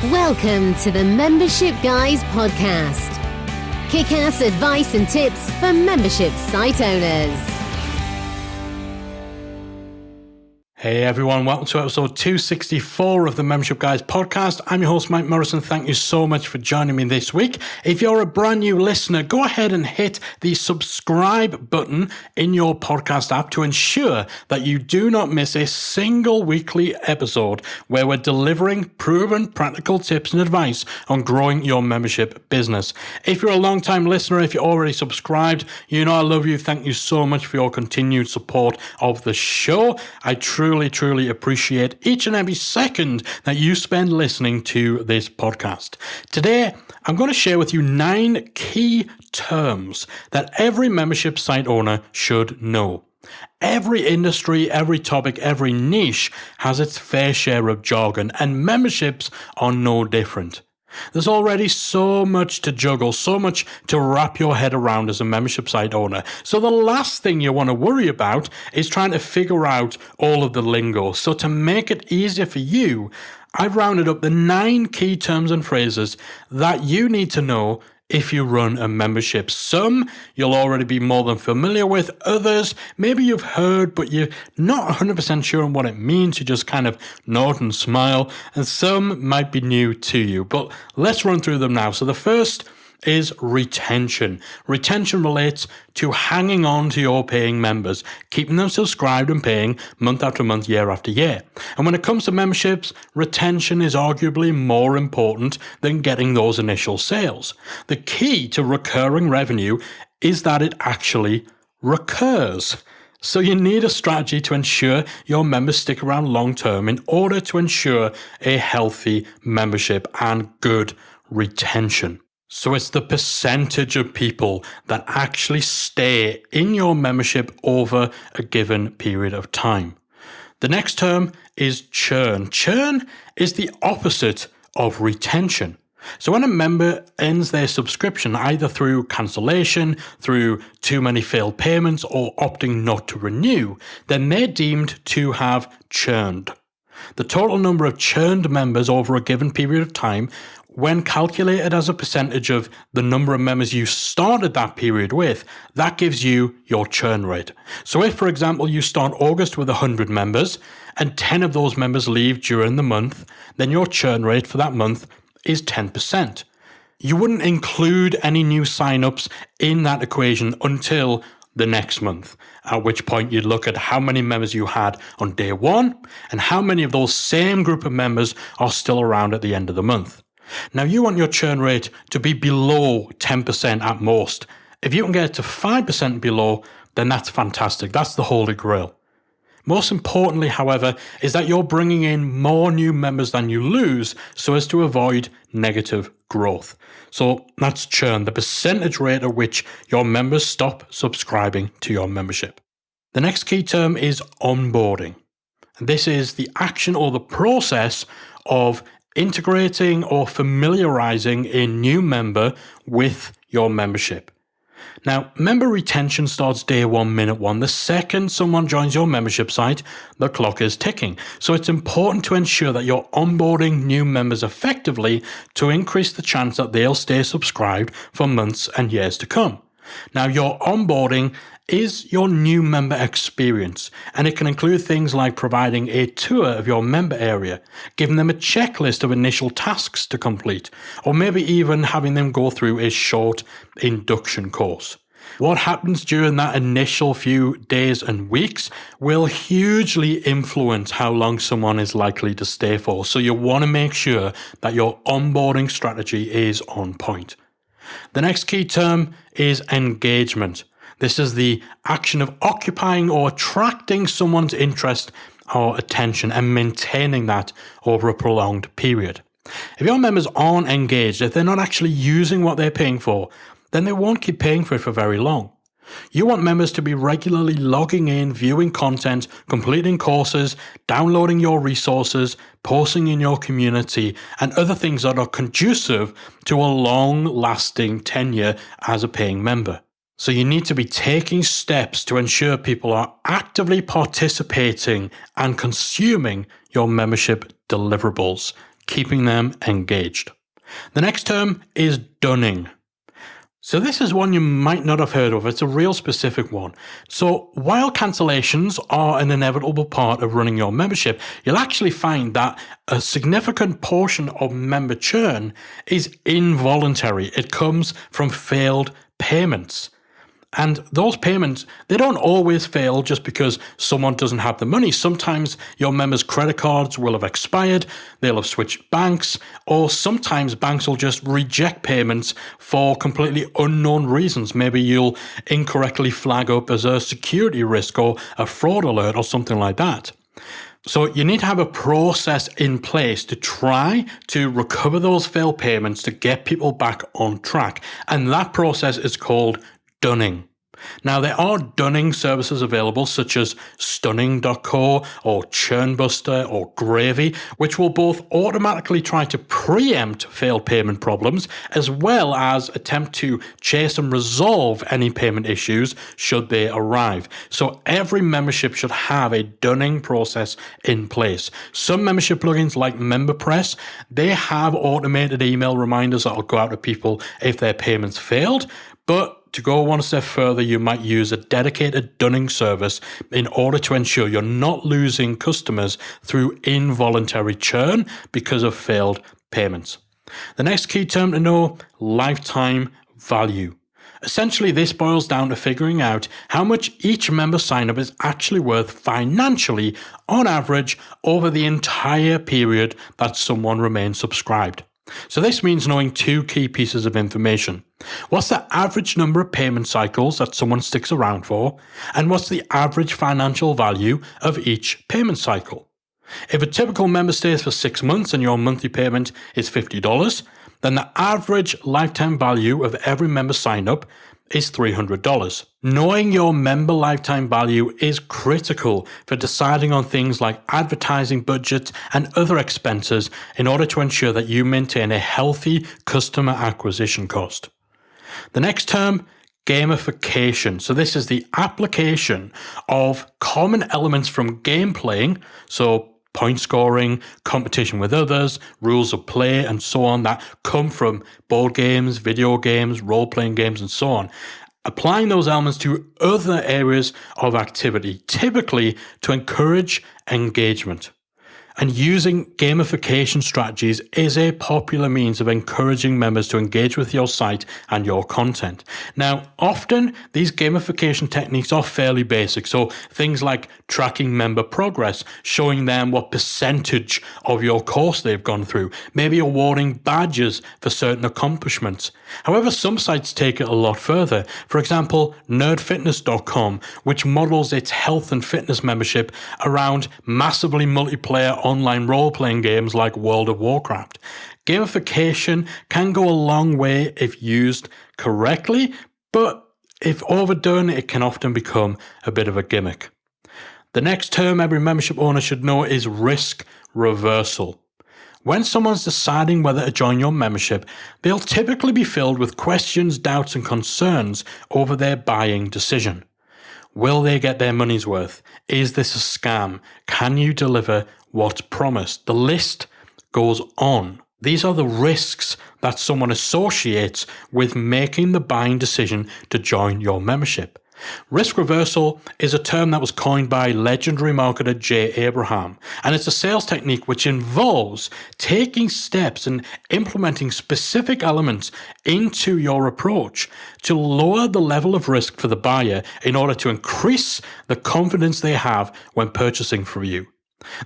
Welcome to the Membership Guys podcast. Kick-ass advice and tips for membership site owners. Hey everyone, welcome to episode 264 of the Membership Guys podcast. I'm your host, Mike Morrison. Thank you so much for joining me this week. If you're a brand new listener, go ahead and hit the subscribe button in your podcast app to ensure that you do not miss a single weekly episode where we're delivering proven practical tips and advice on growing your membership business. If you're a long-time listener, if you're already subscribed, you know I love you. Thank you so much for your continued support of the show. I truly appreciate each and every second that you spend listening to this podcast. Today, I'm going to share with you 9 key terms that every membership site owner should know. Every industry, every topic, every niche has its fair share of jargon, and memberships are no different. There's already so much to juggle, so much to wrap your head around as a membership site owner. So the last thing you want to worry about is trying to figure out all of the lingo. So to make it easier for you, I've rounded up the 9 key terms and phrases that you need to know if you run a membership. Some you'll already be more than familiar with. Others, maybe you've heard, but you're not 100% sure on what it means. You just kind of nod and smile. And some might be new to you. But let's run through them now. So the first is retention. Retention relates to hanging on to your paying members, keeping them subscribed and paying month after month, year after year. And when it comes to memberships, retention is arguably more important than getting those initial sales. The key to recurring revenue is that it actually recurs. So you need a strategy to ensure your members stick around long term in order to ensure a healthy membership and good retention. So it's the percentage of people that actually stay in your membership over a given period of time. The next term is churn. Churn is the opposite of retention. So when a member ends their subscription, either through cancellation, through too many failed payments, or opting not to renew, then they're deemed to have churned. The total number of churned members over a given period of time, when calculated as a percentage of the number of members you started that period with, that gives you your churn rate. So if, for example, you start August with 100 members and 10 of those members leave during the month, then your churn rate for that month is 10%. You wouldn't include any new sign-ups in that equation until the next month, at which point you'd look at how many members you had on day one and how many of those same group of members are still around at the end of the month. Now, you want your churn rate to be below 10% at most. If you can get it to 5% below, then that's fantastic. That's the holy grail. Most importantly, however, is that you're bringing in more new members than you lose so as to avoid negative growth. So that's churn, the percentage rate at which your members stop subscribing to your membership. The next key term is onboarding. This is the action or the process of integrating or familiarizing a new member with your membership. Now, member retention starts day 1, minute 1. The second someone joins your membership site, the clock is ticking. So it's important to ensure that you're onboarding new members effectively to increase the chance that they'll stay subscribed for months and years to come. Now, your onboarding is your new member experience, and it can include things like providing a tour of your member area, giving them a checklist of initial tasks to complete, or maybe even having them go through a short induction course. What happens during that initial few days and weeks will hugely influence how long someone is likely to stay for, so you want to make sure that your onboarding strategy is on point. The next key term is engagement. This is the action of occupying or attracting someone's interest or attention and maintaining that over a prolonged period. If your members aren't engaged, if they're not actually using what they're paying for, then they won't keep paying for it for very long. You want members to be regularly logging in, viewing content, completing courses, downloading your resources, posting in your community, and other things that are conducive to a long-lasting tenure as a paying member. So you need to be taking steps to ensure people are actively participating and consuming your membership deliverables. keeping them engaged. The next term is dunning. So this is one you might not have heard of. It's a real specific one. So while cancellations are an inevitable part of running your membership, you'll actually find that a significant portion of member churn is involuntary. It comes from failed payments. And those payments, they don't always fail just because someone doesn't have the money. Sometimes your members' credit cards will have expired, they'll have switched banks, or sometimes banks will just reject payments for completely unknown reasons. Maybe you'll incorrectly flag up as a security risk or a fraud alert or something like that. So you need to have a process in place to try to recover those failed payments to get people back on track. And that process is called dunning. Now, there are dunning services available such as stunning.co or Churnbuster or Gravy, which will both automatically try to preempt failed payment problems as well as attempt to chase and resolve any payment issues should they arrive. So every membership should have a dunning process in place. Some membership plugins like MemberPress, they have automated email reminders that will go out to people if their payments failed, but to go one step further, you might use a dedicated dunning service in order to ensure you're not losing customers through involuntary churn because of failed payments. The next key term to know, lifetime value. Essentially, this boils down to figuring out how much each member sign-up is actually worth financially on average over the entire period that someone remains subscribed. So this means knowing two key pieces of information. What's the average number of payment cycles that someone sticks around for? And what's the average financial value of each payment cycle? If a typical member stays for 6 months and your monthly payment is $50, then the average lifetime value of every member sign-up is $300. Knowing your member lifetime value is critical for deciding on things like advertising budgets and other expenses in order to ensure that you maintain a healthy customer acquisition cost. The next term, gamification. So this is the application of common elements from game playing, so point scoring, competition with others, rules of play, and so on, that come from board games, video games, role-playing games, and so on. Applying those elements to other areas of activity, typically to encourage engagement. And using gamification strategies is a popular means of encouraging members to engage with your site and your content. Now, often these gamification techniques are fairly basic. So things like tracking member progress, showing them what percentage of your course they've gone through, maybe awarding badges for certain accomplishments. However, some sites take it a lot further. For example, nerdfitness.com, which models its health and fitness membership around massively multiplayer online role-playing games like World of Warcraft. Gamification can go a long way if used correctly, but if overdone, it can often become a bit of a gimmick. The next term every membership owner should know is risk reversal. When someone's deciding whether to join your membership, they'll typically be filled with questions, doubts, and concerns over their buying decision. Will they get their money's worth? Is this a scam? Can you deliver what's promised? The list goes on. These are the risks that someone associates with making the buying decision to join your membership. Risk reversal is a term that was coined by legendary marketer Jay Abraham, and it's a sales technique which involves taking steps and implementing specific elements into your approach to lower the level of risk for the buyer in order to increase the confidence they have when purchasing from you.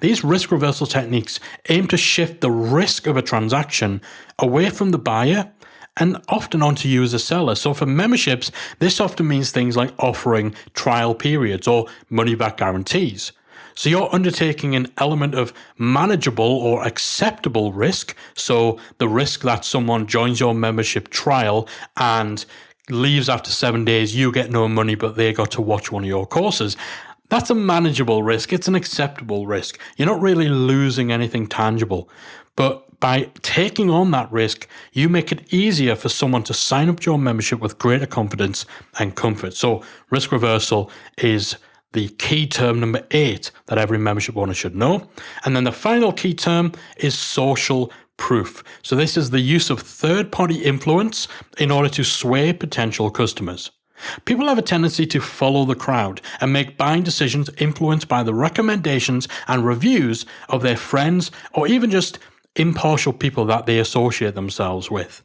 These risk reversal techniques aim to shift the risk of a transaction away from the buyer and often onto you as a seller. So for memberships, this often means things like offering trial periods or money-back guarantees. So you're undertaking an element of manageable or acceptable risk. So the risk that someone joins your membership trial and leaves after 7 days, you get no money, but they got to watch one of your courses. That's a manageable risk. It's an acceptable risk. You're not really losing anything tangible. But by taking on that risk, you make it easier for someone to sign up to your membership with greater confidence and comfort. So risk reversal is the key term number 8 that every membership owner should know. And then the final key term is social proof. So this is the use of third-party influence in order to sway potential customers. People have a tendency to follow the crowd and make buying decisions influenced by the recommendations and reviews of their friends or even just impartial people that they associate themselves with.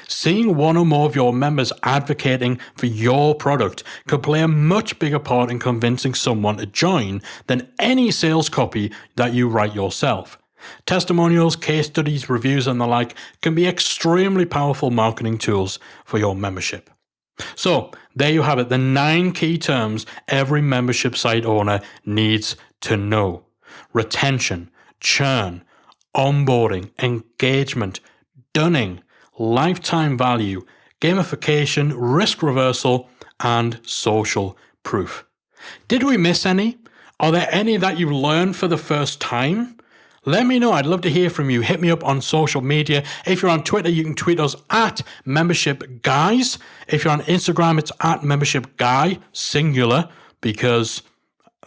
Seeing one or more of your members advocating for your product could play a much bigger part in convincing someone to join than any sales copy that you write yourself. Testimonials, case studies, reviews, and the like can be extremely powerful marketing tools for your membership. So, there you have it, the 9 key terms every membership site owner needs to know. Retention, churn, onboarding, engagement, dunning, lifetime value, gamification, risk reversal, and social proof. Did we miss any? Are there any that you learned for the first time? Let me know. I'd love to hear from you. Hit me up on social media. If you're on Twitter, you can tweet us at Membership Guys. If you're on Instagram, it's at Membership Guy, singular, because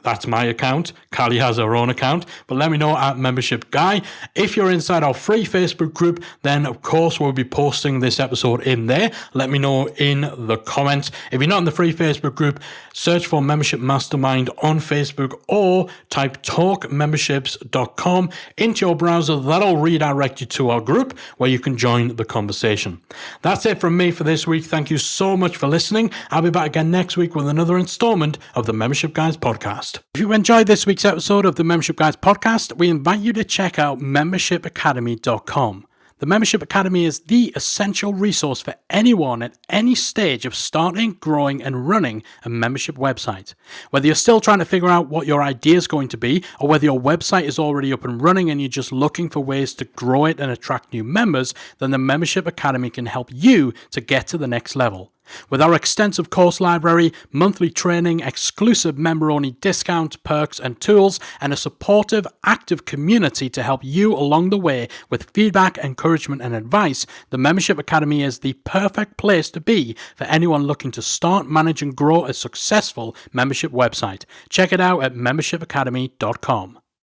that's my account. Callie has her own account, but let me know at Membership Guy. If you're inside our free Facebook group, then of course we'll be posting this episode in there. Let me know in the comments. If you're not in the free Facebook group, search for Membership Mastermind on Facebook or type talkmemberships.com into your browser. That'll redirect you to our group where you can join the conversation. That's it from me for this week. Thank you so much for listening. I'll be back again next week with another installment of the Membership Guys podcast. If you enjoyed this week's episode of the Membership Guys podcast, we invite you to check out membershipacademy.com. The Membership Academy is the essential resource for anyone at any stage of starting, growing, and running a membership website. Whether you're still trying to figure out what your idea is going to be, or whether your website is already up and running and you're just looking for ways to grow it and attract new members, then the Membership Academy can help you to get to the next level. With our extensive course library, monthly training, exclusive member-only discounts, perks, and tools, and a supportive, active community to help you along the way with feedback, encouragement, and advice, the Membership Academy is the perfect place to be for anyone looking to start, manage, and grow a successful membership website. Check it out at membershipacademy.com.